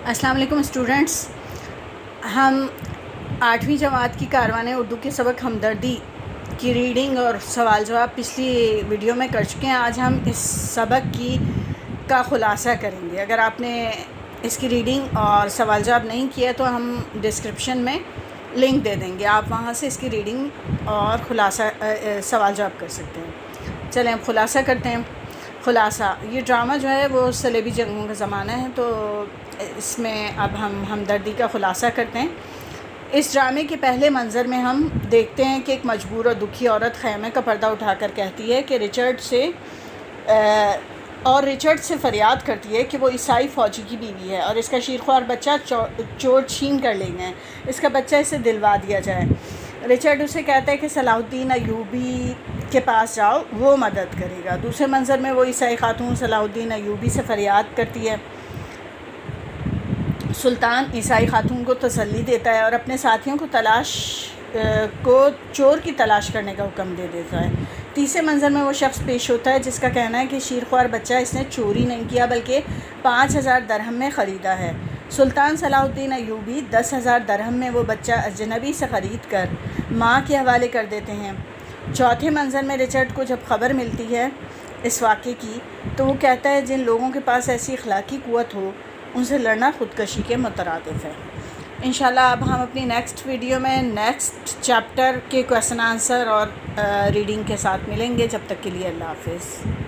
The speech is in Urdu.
السلام علیکم اسٹوڈنٹس، ہم 8ویں جماعت کی کاروان اردو کے سبق ہمدردی کی ریڈنگ اور سوال جواب پچھلی ویڈیو میں کر چکے ہیں۔ آج ہم اس سبق کا خلاصہ کریں گے۔ اگر آپ نے اس کی ریڈنگ اور سوال جواب نہیں کیا تو ہم ڈسکرپشن میں لنک دے دیں گے، آپ وہاں سے اس کی ریڈنگ اور خلاصہ سوال جواب کر سکتے ہیں۔ چلیں اب خلاصہ کرتے ہیں۔ خلاصہ، یہ ڈرامہ جو ہے وہ صلیبی جنگوں کا زمانہ ہے، تو اس میں اب ہم ہمدردی کا خلاصہ کرتے ہیں۔ اس ڈرامے کے پہلے منظر میں ہم دیکھتے ہیں کہ ایک مجبور اور دکھی عورت خیمے کا پردہ اٹھا کر کہتی ہے کہ رچرڈ سے فریاد کرتی ہے کہ وہ عیسائی فوجی کی بیوی ہے اور اس کا شیرخوار بچہ چور چھین کر لے گئے، اس کا بچہ اسے دلوا دیا جائے۔ رچرڈ اسے کہتا ہے کہ صلاح الدین ایوبی کے پاس جاؤ، وہ مدد کرے گا۔ دوسرے منظر میں وہ عیسائی خاتون صلاح الدین ایوبی سے فریاد کرتی ہے۔ سلطان عیسائی خاتون کو تسلی دیتا ہے اور اپنے ساتھیوں کو چور کی تلاش کرنے کا حکم دے دیتا ہے۔ تیسرے منظر میں وہ شخص پیش ہوتا ہے جس کا کہنا ہے کہ شیرخوار بچہ اس نے چوری نہیں کیا بلکہ 5000 درہم میں خریدا ہے۔ سلطان صلاح الدین ایوبی 10,000 درہم میں وہ بچہ اجنبی سے خرید کر ماں کے حوالے کر دیتے ہیں۔ چوتھے منظر میں رچرڈ کو جب خبر ملتی ہے اس واقعے کی تو وہ کہتا ہے جن لوگوں کے پاس ایسی اخلاقی قوت ہو ان سے لڑنا خودکشی کے مترادف ہے۔ انشاءاللہ اب ہم اپنی نیکسٹ ویڈیو میں نیکسٹ چیپٹر کے کویسچن آنسر اور ریڈنگ کے ساتھ ملیں گے۔ جب تک کے لیے اللہ حافظ۔